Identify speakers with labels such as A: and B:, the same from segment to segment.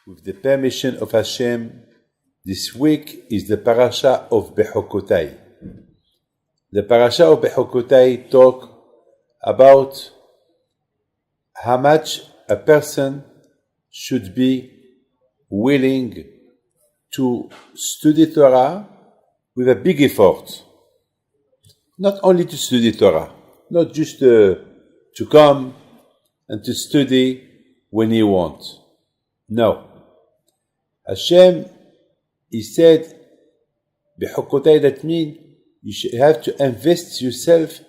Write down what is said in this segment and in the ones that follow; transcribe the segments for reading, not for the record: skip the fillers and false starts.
A: With the permission of Hashem, this week is the parasha of Bechokotai. The parasha of Bechokotai talk about how much a person should be willing to study Torah with a big effort. Not only to study Torah, not just to come and to study when you want. No. Hashem, He said, Bechokotai, that means you have to invest yourself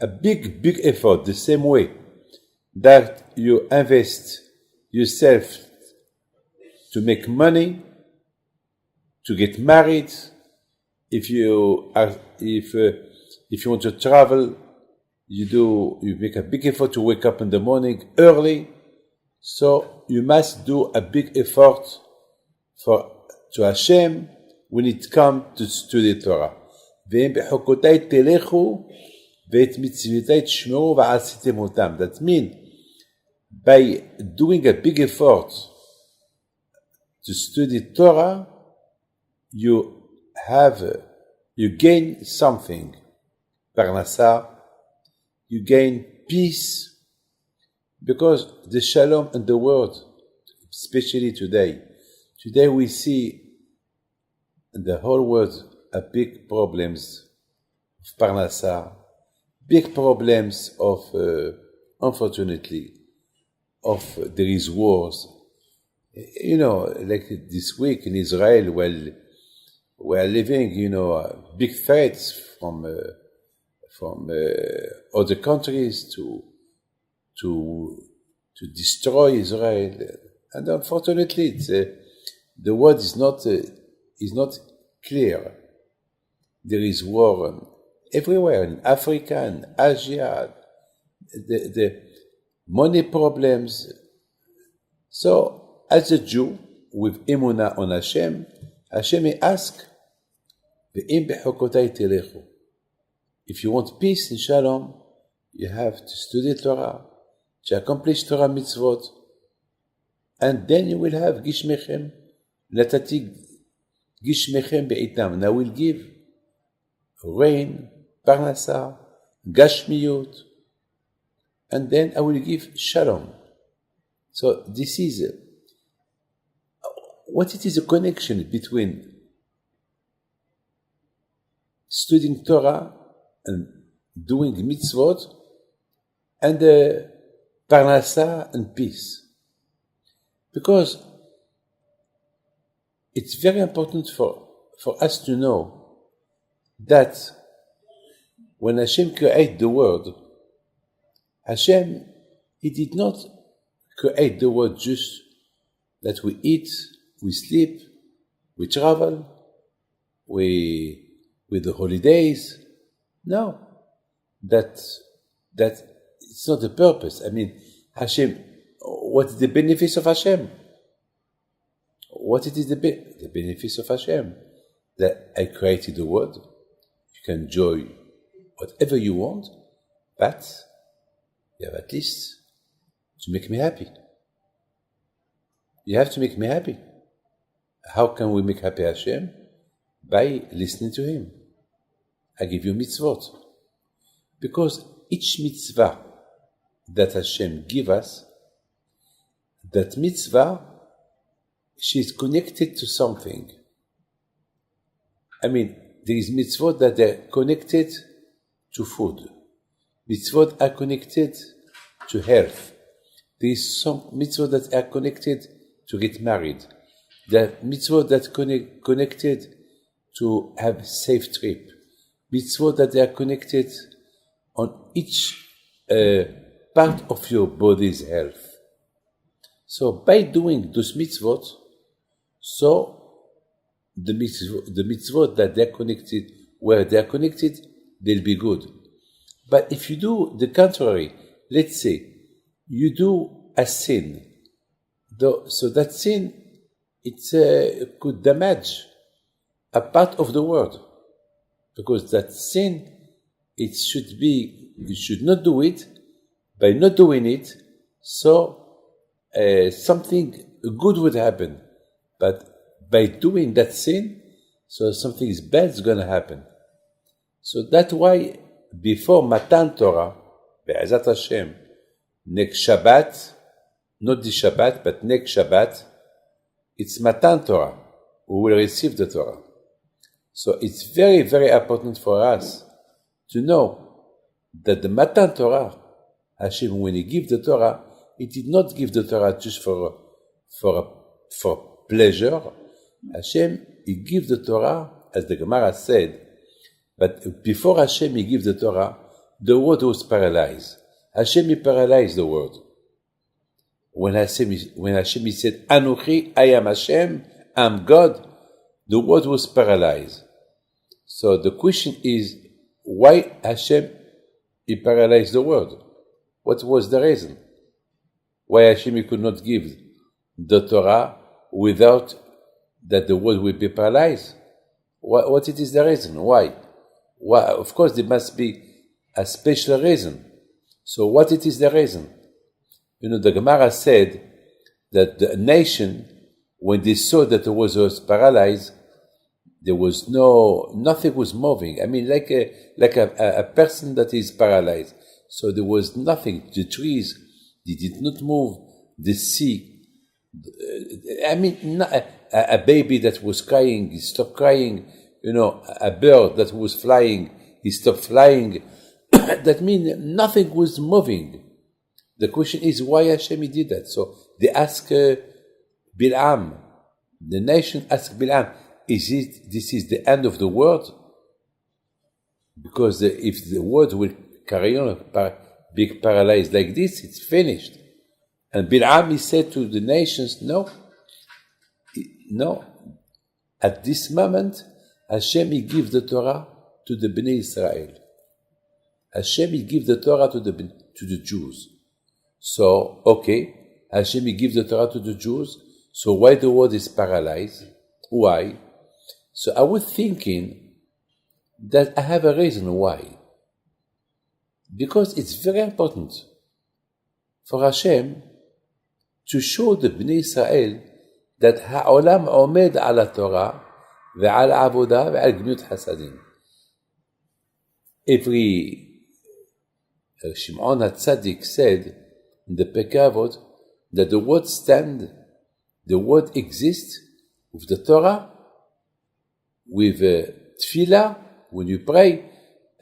A: a big effort, the same way that you invest yourself to make money, to get married. If you want to travel, you make a big effort to wake up in the morning early. So you must do a big effort to Hashem when it comes to study Torah. ואם בחוקותיי תלכו ואת מצוותיי תשמעו ועשיתם אותם. That means by doing a big effort to study Torah, you gain something. Parnasa, you gain peace, because the shalom in the world, especially today we see in the whole world a big problems of parnasa, big problems of, unfortunately, there is wars. You know, like this week in Israel, we are living, big threats from other countries to destroy Israel, and unfortunately, the word is not clear. There is war everywhere in Africa and Asia. The money problems. So, as a Jew with emunah on Hashem asks, "Ve'im bechokotai telechu." If you want peace and shalom, you have to study Torah, to accomplish Torah mitzvot, and then you will have gishmechem, natati gishmechem be'itam. And I will give rain, parnasa, gashmiyut, and then I will give shalom. So this is what it is, a connection between studying Torah and doing mitzvot and parnasa and peace. Because it's very important for us to know that when Hashem created the world, Hashem, He did not create the world just that we eat, we sleep, we travel, with the holidays. No, that it's not the purpose. I mean, Hashem, what is the benefits of Hashem? What it is the benefits of Hashem? That I created the world. You can enjoy whatever you want, but you have at least to make me happy. You have to make me happy. How can we make happy Hashem? By listening to Him. I give you mitzvot. Because each mitzvah that Hashem give us, that mitzvah, she is connected to something. I mean, there is mitzvot that are connected to food. Mitzvot are connected to health. There is some mitzvot that are connected to get married. There are mitzvot that are connected to have a safe trip. Mitzvot that are connected on each part of your body's health. So by doing those mitzvot, so the mitzvot that they're connected, where they're connected, they'll be good. But if you do the contrary, let's say you do a sin, so that sin, it could damage a part of the world, because that sin, you should not do it. By not doing it, so something good would happen. But by doing that sin, so something bad is going to happen. So that's why before Matan Torah, Be'ezat Hashem, next Shabbat, not the Shabbat, but next Shabbat, it's Matan Torah. We will receive the Torah. So it's very, very important for us to know that the Matan Torah, Hashem, when He gave the Torah, He did not give the Torah just for pleasure. Hashem, He gave the Torah, as the Gemara said, but before Hashem, He gave the Torah, the world was paralyzed. Hashem, He paralyzed the world. When Hashem He said, Anochi, I am Hashem, I'm God, the world was paralyzed. So the question is, why Hashem, He paralyzed the world? What was the reason? Why Hashem, He could not give the Torah without that the world will be paralyzed? What it is the reason? Why? Of course, there must be a special reason. So what it is the reason? The Gemara said that the nation, when they saw that the world was paralyzed, there was nothing was moving. I mean, like a person that is paralyzed. So there was nothing. The trees, they did not move. The sea, I mean, a baby that was crying, he stopped crying. A bird that was flying, he stopped flying. That means nothing was moving. The question is, why Hashem did that? So they asked Bil'am. The nation asked Bil'am, this is the end of the world? Because if the world will carry on being paralyzed like this, it's finished. And Bil'am, he said to the nations, no. At this moment, Hashem, He give the Torah to the Bnei Israel. Hashem, He give the Torah to the Jews. So, okay, Hashem, He give the Torah to the Jews. So why the world is paralyzed? Why? So I was thinking that I have a reason why. Because it's very important for Hashem to show the Bnei Israel that Ha'olam omed ala Torah ve'al avodah ve'al gemilut hasadim. Every Shimon HaTzadik said in the Pirkei Avot that the word stand, the word exists with the Torah, with tefillah, when you pray,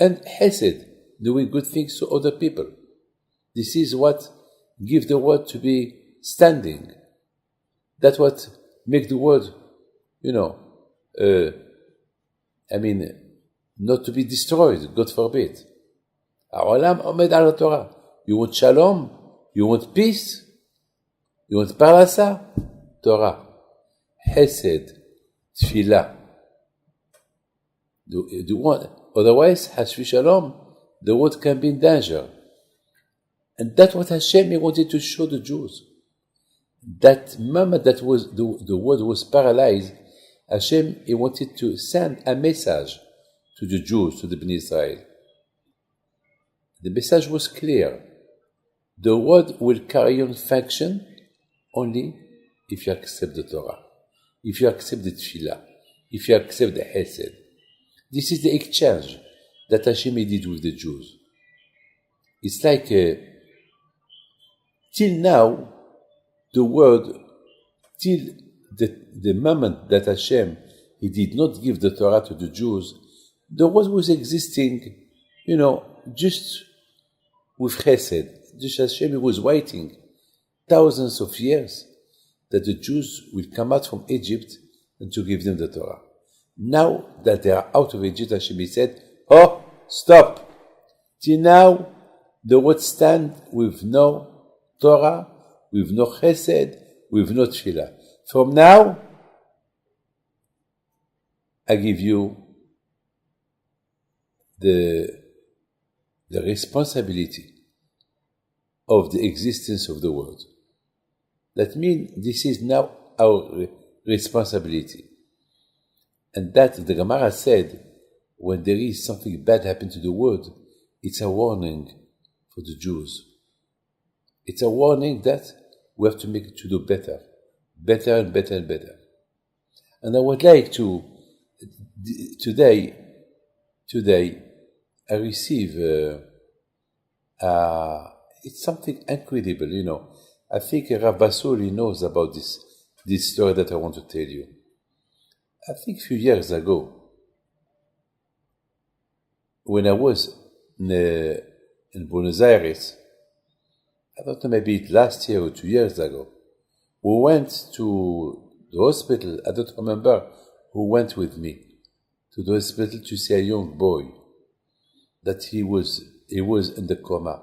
A: and hesed, doing good things to other people. This is what gives the word to be standing. That's what makes the word, not to be destroyed, God forbid. Ha'olam omed ala Torah. You want shalom? You want peace? You want parasa? Torah. Hesed. Tefillah. Do want, otherwise, Hasvi Shalom, the world can be in danger. And that's what Hashem wanted to show the Jews. That moment that was the world was paralyzed, Hashem, He wanted to send a message to the Jews, to the Bnei Israel. The message was clear. The world will carry on function only if you accept the Torah, if you accept the Tefillah, if you accept the Hesed. This is the exchange that Hashem did with the Jews. It's like, till now, the world, till the moment that Hashem, He did not give the Torah to the Jews, the world was existing, just with Chesed. Just Hashem was waiting thousands of years that the Jews will come out from Egypt and to give them the Torah. Now that they are out of Egypt, Hashem said, oh, stop. Till now, the world stand with no Torah, with no Chesed, with no Tefillah. From now, I give you the responsibility of the existence of the world. That means this is now our responsibility. And that the Gemara said, when there is something bad happen to the world, it's a warning for the Jews. It's a warning that we have to make it to do better. better and better and better. And I would like to, today, I receive, it's something incredible, I think Rav Basuri knows about this story that I want to tell you. I think a few years ago, when I was in Buenos Aires, I don't know, maybe last year or 2 years ago, we went to the hospital. I don't remember who went with me to the hospital to see a young boy that he was in the coma.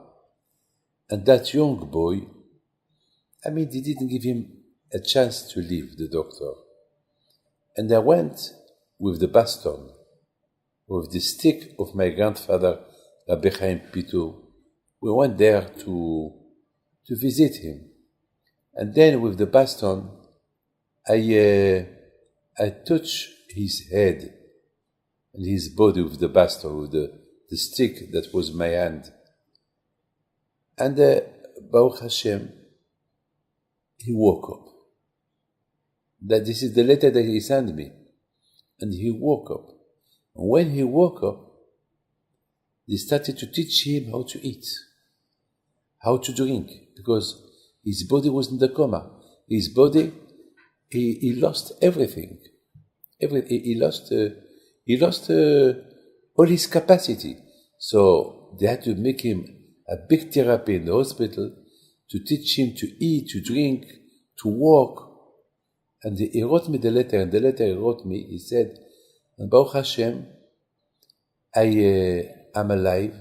A: And that young boy, they didn't give him a chance to leave, the doctor. And I went with the baston, with the stick of my grandfather, Rabbi Chaim Pitou. We went there to visit him. And then with the baston, I touched his head and his body with the baston, with the stick that was my hand. And Baruch Hashem, he woke up. This is the letter that he sent me. And he woke up. And when he woke up, they started to teach him how to eat, how to drink, because his body was in the coma. His body, he lost everything. He lost all his capacity. So they had to make him a big therapy in the hospital to teach him to eat, to drink, to walk. And he wrote me the letter, and the letter he wrote me, he said, Baruch Hashem, I'm alive,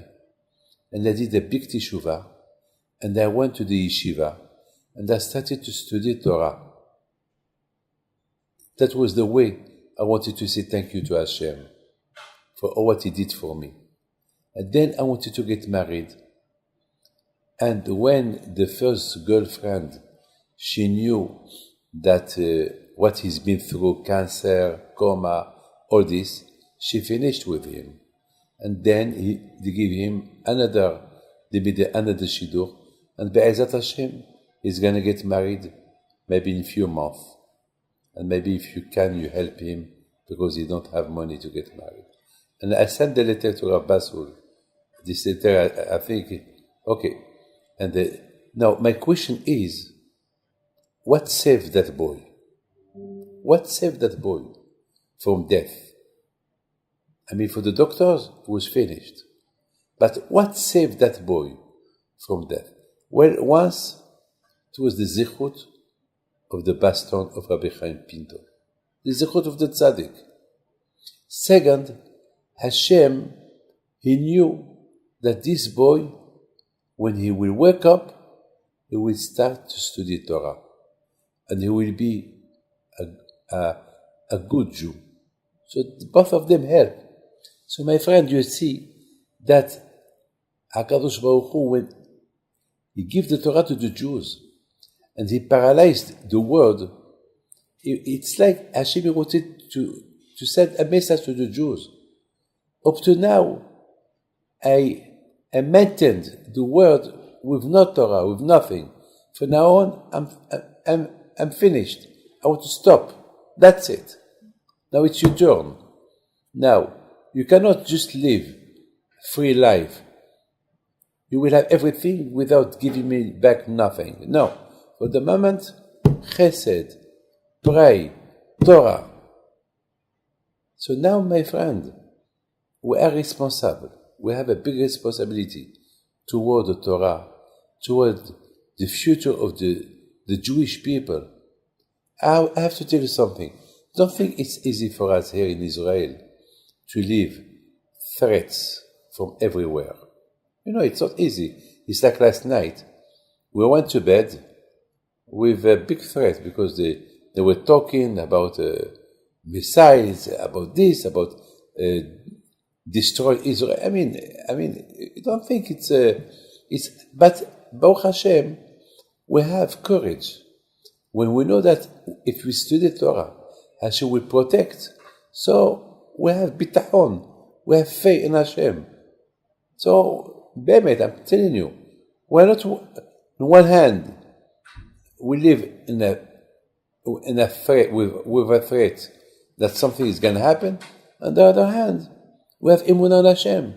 A: and I did a big teshuvah, and I went to the yeshiva, and I started to study Torah. That was the way I wanted to say thank you to Hashem for all what He did for me. And then I wanted to get married. And when the first girlfriend, she knew that what he's been through, cancer, coma, all this, she finished with him. And then they gave him they made another shidur, and Be'ezat Hashem, he's going to get married maybe in a few months. And maybe if you can, you help him, because he don't have money to get married. And I sent the letter to Rav Basur. This letter, I think, okay. And now my question is, what saved that boy? What saved that boy from death? For the doctors, it was finished. But what saved that boy from death? Well, once, it was the zichut of the baston of Rabbi Chaim Pinto. The zichut of the tzaddik. Second, Hashem, He knew that this boy, when he will wake up, he will start to study Torah. And he will be a good Jew. So both of them help. So my friend, you see that HaKadosh Baruch Hu, when He gave the Torah to the Jews, and He paralyzed the world, it's like Hashem wanted to send a message to the Jews. Up to now, I maintained the world with no Torah, with nothing. From now on, I'm finished. I want to stop. That's it. Now it's your turn. Now, you cannot just live free life. You will have everything without giving me back nothing. No. For the moment, chesed, pray, Torah. So now, my friend, we are responsible. We have a big responsibility toward the Torah, toward the future of the Jewish people. I have to tell you something. Don't think it's easy for us here in Israel to live threats from everywhere. It's not easy. It's like last night. We went to bed with a big threat because they were talking about missiles, about this, about destroy Israel. I don't think but Baruch Hashem, we have courage. When we know that if we study Torah, Hashem will protect. So we have bitachon, we have faith in Hashem. So, Bemet, I'm telling you, we're not, on one hand, we live in a in a threat, with a threat that something is going to happen. On the other hand, we have Emunah on Hashem.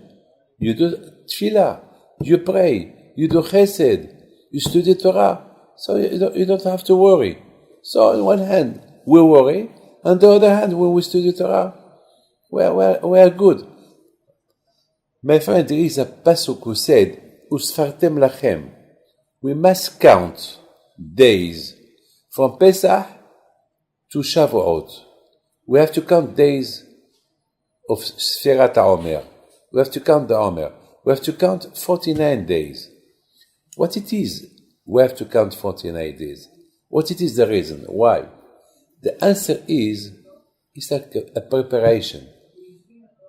A: You do tefillah, you pray, you do chesed, you study Torah, so you don't have to worry. So on one hand, we worry, on the other hand, when we study Torah, we are good. My friend, there is a pasuk who said, Usfartem lachem. We must count days from Pesach to Shavuot. We have to count days of Sfirat HaOmer. We have to count the Omer. We have to count 49 days. What it is, we have to count 49 days. What it is the reason? Why? The answer is, it's like a preparation.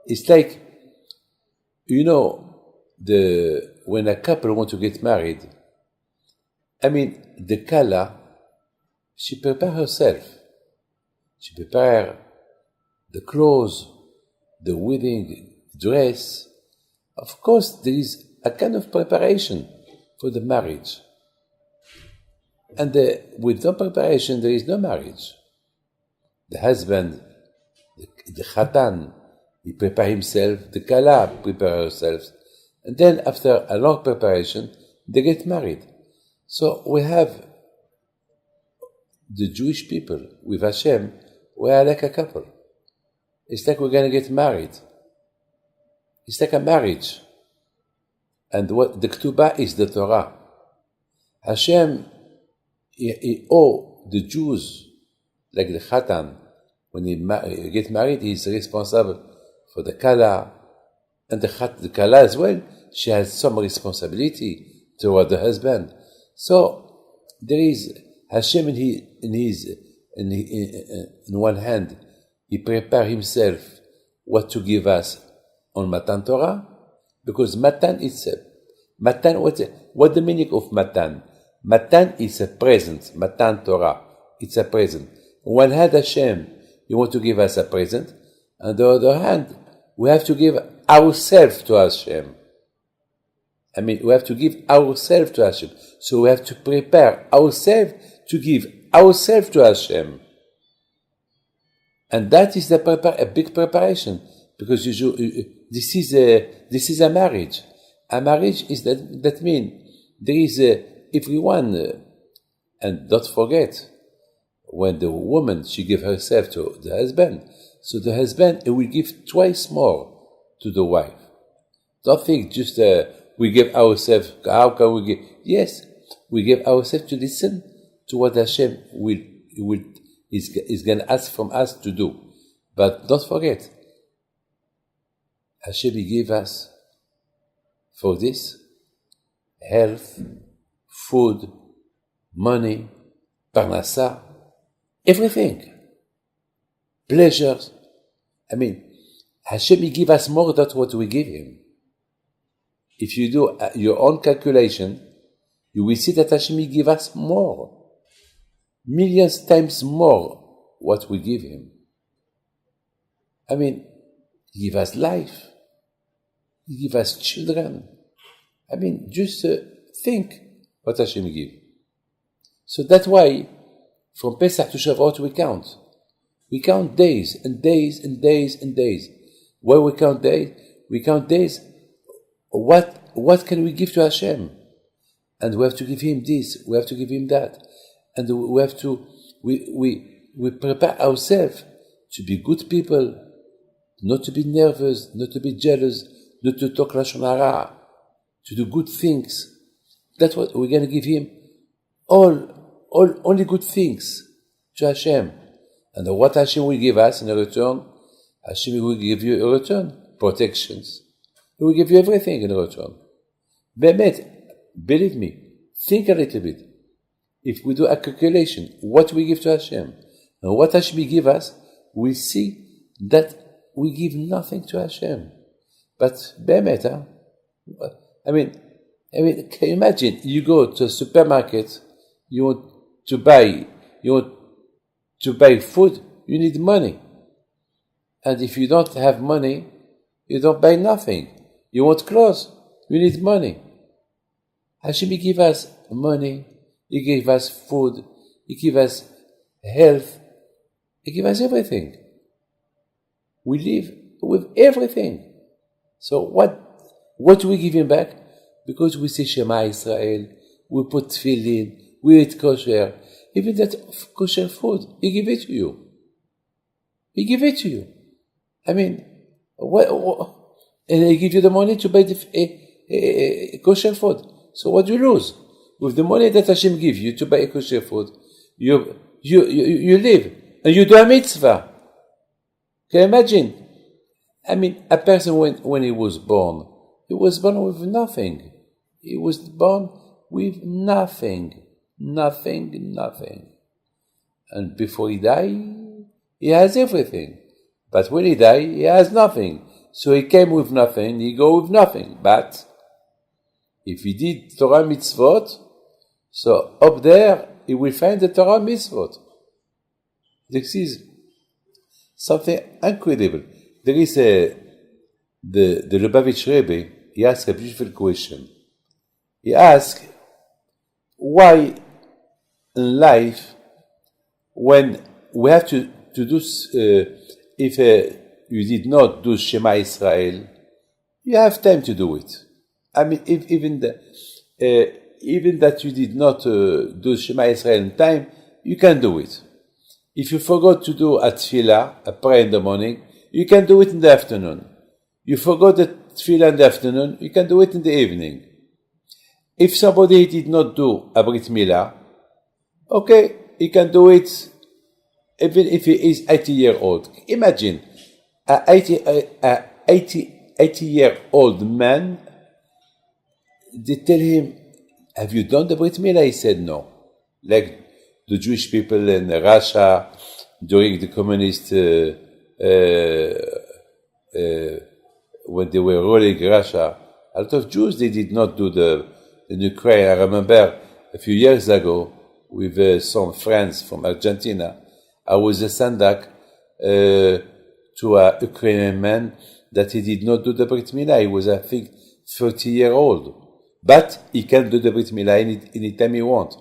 A: It's like, when a couple want to get married, the Kala, she prepare herself. She prepare the clothes, the wedding dress. Of course, there is a kind of preparation for the marriage. And with no preparation, there is no marriage. The husband, the Khatan, he prepare himself, the Kala prepare herself, and then after a long preparation, they get married. So we have the Jewish people with Hashem, we are like a couple. It's like we're going to get married. It's like a marriage. And what the Ketubah is the Torah. Hashem, he owe the Jews, like the Khatan, when he get married, he is responsible for the Kala, and the Kala as well, she has some responsibility toward the husband. So there is Hashem in one hand, he prepare himself what to give us on Matan Torah, because Matan itself, what the meaning of Matan? Matan is a present. Matan Torah, it's a present. On one hand, Hashem, He wants to give us a present. On the other hand, we have to give ourselves to Hashem. We have to give ourselves to Hashem. So we have to prepare ourselves to give ourselves to Hashem. And that is a big preparation, because this is a marriage. A marriage is that means there is everyone, and don't forget, when the woman, she give herself to the husband, so the husband will give twice more to the wife. Don't think just we give ourselves, how can we give? Yes, we give ourselves to listen to what Hashem is going to ask from us to do. But don't forget, Hashem gave us for this health, food, money, parnasa, everything, pleasures. Hashem give us more than what we give Him. If you do your own calculation, you will see that Hashem give us more, millions times more what we give Him. He give us life. He give us children. Just think what Hashem give. So that's why from Pesach to Shavuot we count. We count days and days and days and days. Why we count days? We count days. What can we give to Hashem? And we have to give Him this. We have to give Him that. And we have to we prepare ourselves to be good people, not to be nervous, not to be jealous, not to talk Lashon Hara, to do good things. That's what we're going to give Him. Only good things to Hashem. And what Hashem will give us in return, Hashem will give you in return protections. He will give you everything in return. Believe me, think a little bit. If we do a calculation, what we give to Hashem, and what Hashem give us, we see that we give nothing to Hashem. But can you imagine, you go to a supermarket, you want to buy food, you need money. And if you don't have money, you don't buy nothing. You want clothes, you need money. Hashem give us money, He gave us food, He give us health. He gives us everything. We live with everything. So what do we give him back? Because we say Shema Israel, we put tefillin, we eat kosher. Even that kosher food, he give it to you. He give it to you. I mean, and he give you the money to buy the kosher food. So what do you lose? With the money that Hashem give you to buy kosher food, you live and you do a mitzvah. Can you imagine? I mean, a person when he was born with nothing. He was born with nothing. And before he died, he has everything. But when he died, he has nothing. So he came with nothing, he go with nothing. But if he did Torah mitzvot, so up there, he will find the Torah mitzvot. This is something incredible. There is the Lubavitch Rebbe, he asked a beautiful question. He asked, why in life, when we have to do, if you did not do Shema Israel, you have time to do it. I mean, even that you did not do Shema Israel in time, you can do it. If you forgot to do a tefillah, a prayer in the morning, you can do it in the afternoon. You forgot the tefillah in the afternoon, you can do it in the evening. If somebody did not do a Brit Milah, okay, he can do it even if he is 80-year-old. Imagine, a 80-year-old man, they tell him, have you done the Brit Milah? He said no. Like the Jewish people in Russia during the communist, when they were ruling Russia, a lot of Jews, they did not do in Ukraine. I remember a few years ago with some friends from Argentina, I was a sandak to a Ukrainian man that he did not do the Brit Milah. He was, I think, 30-year-old. But he can do the Brit Milah any time he wants.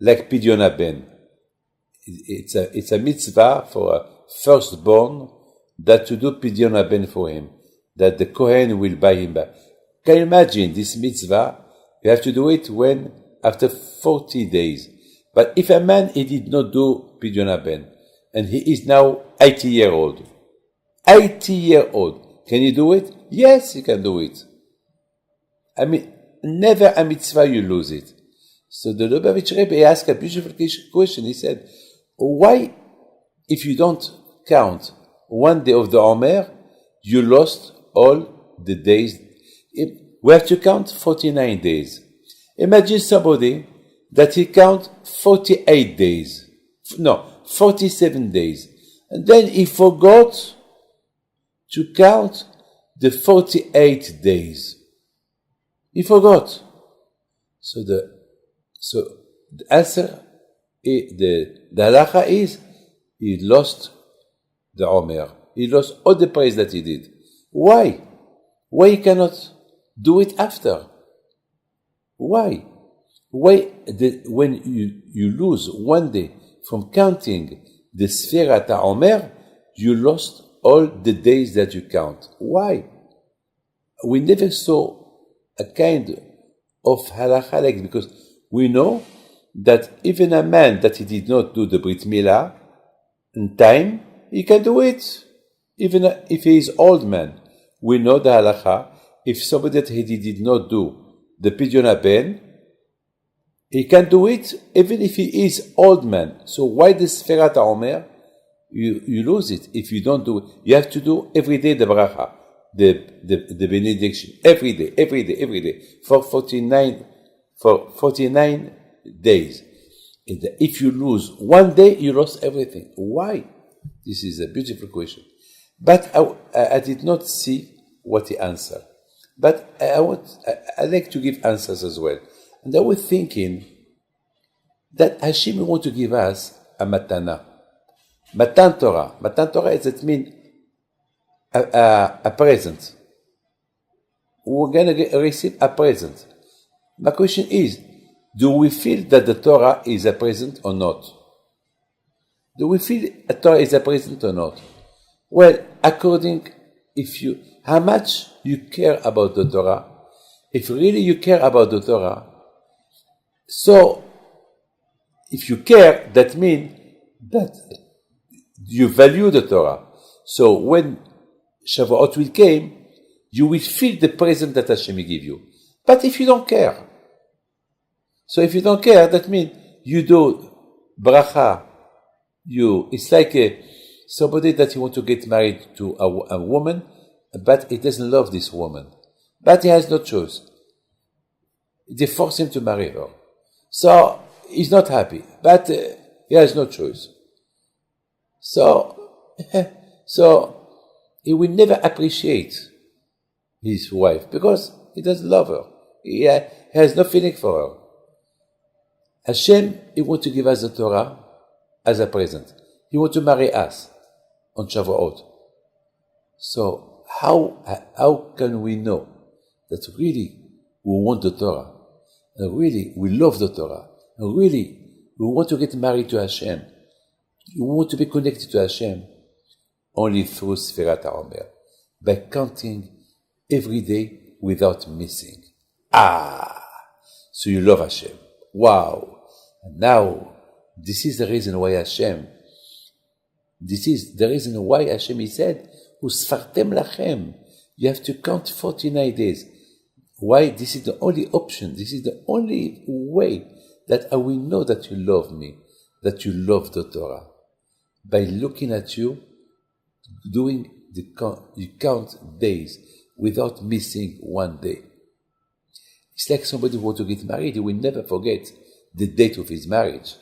A: Like Pidyon Ben. It's a mitzvah for a firstborn that to do Pidyon Ben for him, that the Kohen will buy him back. Can you imagine this mitzvah? You have to do it after 40 days. But if a man, he did not do Pidyon Ben, and he is now 80-year-old. 80-year-old. Can you do it? Yes, you can do it. I mean, never a mitzvah you lose it. So the Lubavitch Rebbe asked a beautiful question. He said, why, if you don't count one day of the Omer, you lost all the days? We have to count 49 days. Imagine somebody that he count 48 days. No, 47 days. And then he forgot to count the 48 days. He forgot. So the answer, the halacha is, he lost the Omer. He lost all the praise that he did. Why? Why he cannot do it after? Why? When you lose one day from counting the Sfirat HaOmer, you lost all the days that you count. Why? We never saw a kind of halacha like, because we know that even a man that he did not do the Brit Milah in time, he can do it, even if he is old man. We know the halacha, if somebody that he did not do the Pidyon Ben, he can do it even if he is old man. So why the Sfirat HaOmer? You lose it if you don't do it. You have to do every day the bracha, the benediction, every day, for 49 days. If you lose one day, you lost everything. Why? This is a beautiful question. But I did not see what he answered. But I like to give answers as well. And I was thinking that Hashem wants to give us a matana. Matan Torah. Matan Torah, it means a present. We're going to receive a present. My question is, do we feel that the Torah is a present or not? do we feel a Torah is a present or not? Well, according how much you care about the Torah, if really you care about the Torah, so if you care, that means that you value the Torah. So when Shavuot will come, you will feel the present that Hashem will give you. But if you don't care, that means you do bracha. It's like somebody that you want to get married to a woman, but he doesn't love this woman. But he has no choice. They force him to marry her. So he's not happy, but he has no choice. So he will never appreciate his wife because he doesn't love her. He has no feeling for her. Hashem, he wants to give us the Torah as a present. He wants to marry us on Shavuot. So how can we know that really we want the Torah, and really we love the Torah, and really we want to get married to Hashem, we want to be connected to Hashem? Only through Sfirat HaOmer, by counting every day without missing. So you love Hashem. Wow. And now, this is the reason why Hashem he said, Usfartem lachem. You have to count 49 days. Why? This is the only option. This is the only way that I will know that you love me, that you love the Torah. By looking at you, you count days without missing one day. It's like somebody who wants to get married, he will never forget the date of his marriage.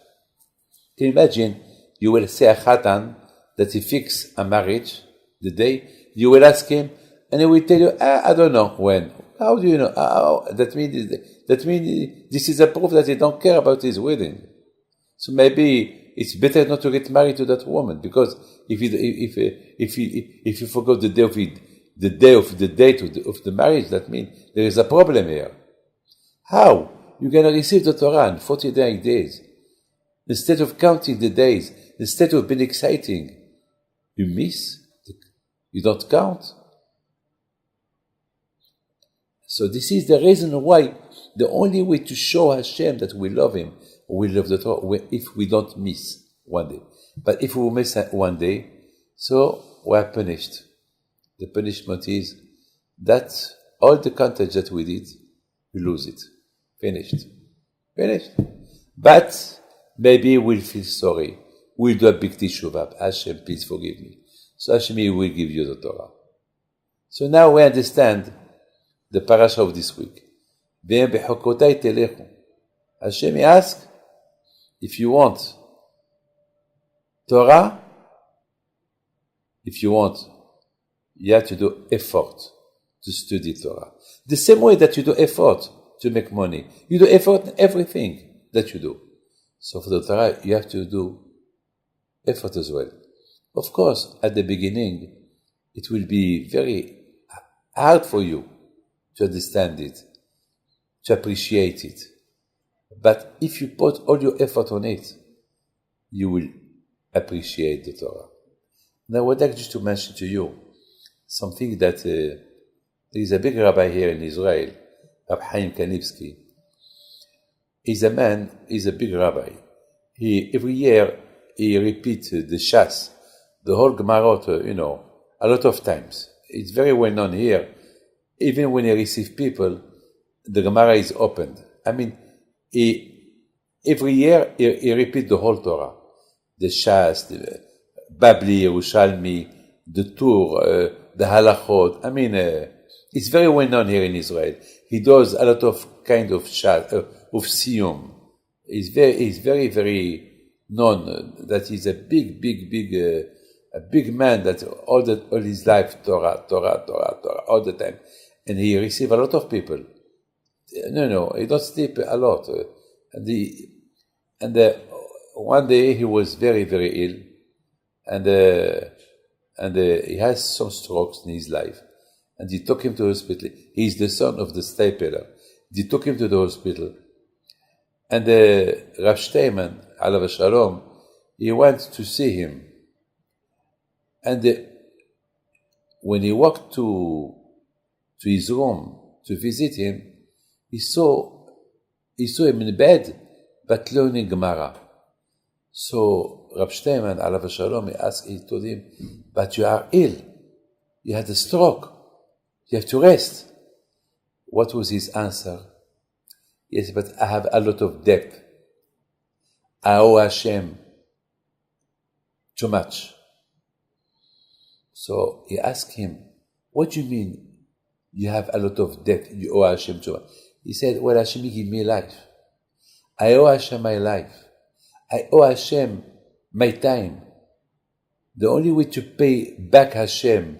A: Can you imagine, you will say a Khatan that he fixed a marriage, the day, you will ask him, and he will tell you, I don't know when. How do you know? That means this is a proof that he don't care about his wedding. So maybe it's better not to get married to that woman, because if you forgot the date of the marriage, that means there is a problem here. How? You're going to receive the Torah in 49 days. Instead of counting the days, instead of being exciting, you miss, you don't count. So this is the reason why the only way to show Hashem that we love Him, we love the Torah, if we don't miss one day. But if we miss one day, so we are punished. The punishment is that all the content that we did, we lose it. Finished. But maybe we'll feel sorry. We'll do a big teshuvah. Hashem, please forgive me. So Hashem will give you the Torah. So now we understand the parasha of this week. Hashem asks, if you want Torah, you have to do effort to study Torah. The same way that you do effort to make money. You do effort in everything that you do. So for the Torah, you have to do effort as well. Of course, at the beginning, it will be very hard for you to understand it, to appreciate it. But if you put all your effort on it, you will appreciate the Torah. Now, I would like just to mention to you something that there is a big rabbi here in Israel, Rabbi Chaim Kanivsky. He's a big rabbi. Every year, he repeats the Shas, the whole Gemarot, a lot of times. It's very well known here. Even when he receives people, the Gemara is opened. I mean, every year, he repeats the whole Torah. The Shas, the Babli, Yerushalmi, the Tur, the Halachot. I mean, it's very well known here in Israel. He does a lot of kind of Shas, of Siyum. He's very, very known that he's a big man that all his life, Torah, all the time. And he receives a lot of people. No, he don't sleep a lot. And one day he was very, very ill, and he has some strokes in his life. And they took him to the hospital. He's the son of the stapler. They took him to the hospital. And Rav Steinman, alav shalom, he went to see him. And when he walked to his room to visit him, he saw him in bed, but learning Gemara. So Rab Steinman, alav shalom, he told him, but you are ill. You had a stroke. You have to rest. What was his answer? Yes, but I have a lot of debt. I owe Hashem too much. So he asked him, what do you mean you have a lot of debt, you owe Hashem too much? He said, well, Hashem gave me life. I owe Hashem my life. I owe Hashem my time. The only way to pay back Hashem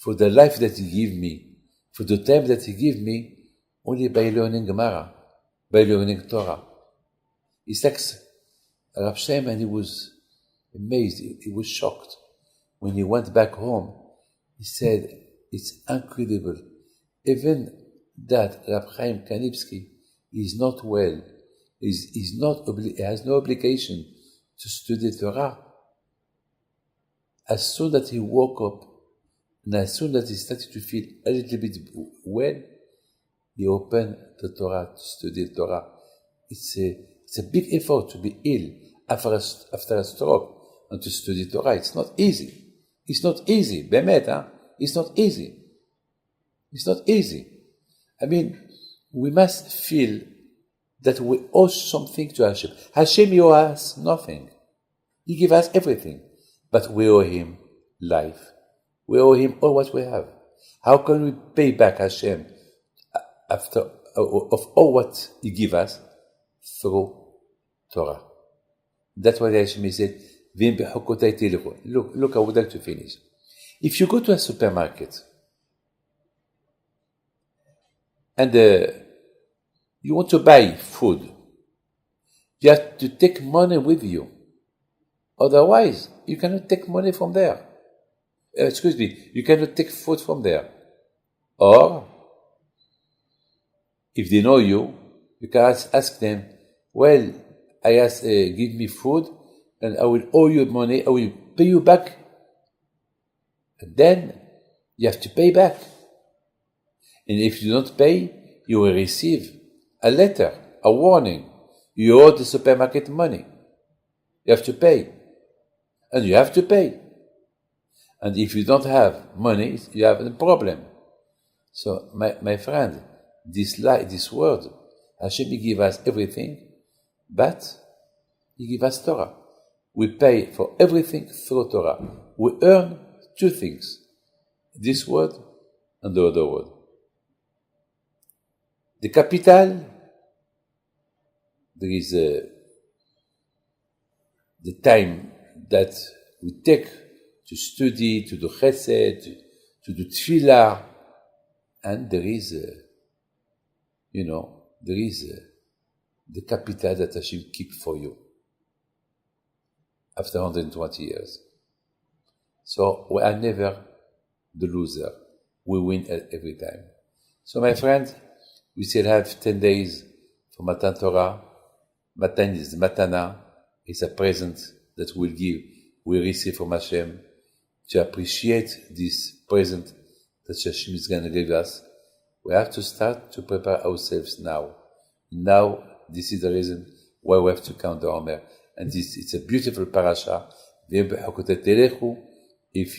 A: for the life that He gave me, for the time that He gave me, only by learning Gemara, by learning Torah. It's like Rab Steinman, he was amazed, he was shocked. When he went back home, he said, it's incredible. Even that Rab Chaim Kanivsky is not well, he has no obligation to study Torah. As soon as he woke up, and as soon as he started to feel a little bit well, he opened the Torah to study Torah. It's a big effort to be ill after a stroke and to study Torah. It's not easy. It's not easy. Bemet, huh? It's not easy. It's not easy. I mean, we must feel that we owe something to Hashem. Hashem owes us nothing. He gives us everything. But we owe Him life. We owe Him all what we have. How can we pay back Hashem after of all what He gives us? Through Torah. That's why Hashem said, Look, I would like to finish. If you go to a supermarket and you want to buy food, you have to take money with you. Otherwise, you cannot take money from there. You cannot take food from there. Or, if they know you can ask them, well, give me food, and I will owe you money, I will pay you back. And then, you have to pay back. And if you don't pay, you will receive a letter, a warning. You owe the supermarket money. You have to pay. And you have to pay. And if you don't have money, you have a problem. So, my friend, this word, Hashem give us everything, but He give us Torah. We pay for everything through Torah. We earn two things, this word and the other word. The capital, there is the time that we take to study, to do chesed, to do tefillah, and there is the capital that Hashem keep for you after 120 years. So we are never the loser. We win every time. So my friend, we still have 10 days for Matan Torah. Matan is Matana. It's a present that we receive from Hashem to appreciate this present that Hashem is going to give us. We have to start to prepare ourselves now. Now, this is the reason why we have to count the Omer. And it's a beautiful parasha. If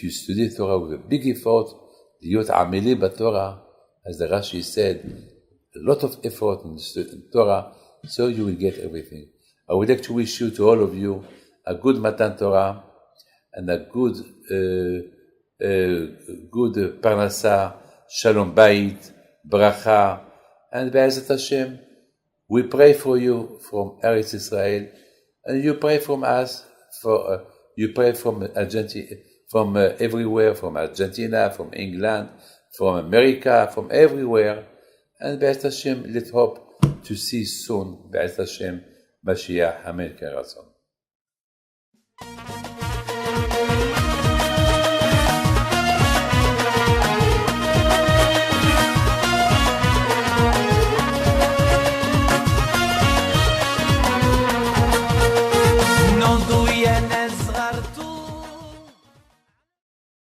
A: you study Torah with a big effort, as the Rashi said, a lot of effort in Torah, so you will get everything. I would like to wish you, to all of you, a good Matan Torah and a good Parnasa, Shalom Bayit, Bracha, and Be'ezat Hashem. We pray for you from Eretz Israel, and you pray from us. You pray from Argentina, from everywhere, from Argentina, from England, from America, from everywhere. And Be'ezat Hashem, let's hope to see soon, Be'ezat Hashem, Mashiach, Amen, Keratzon.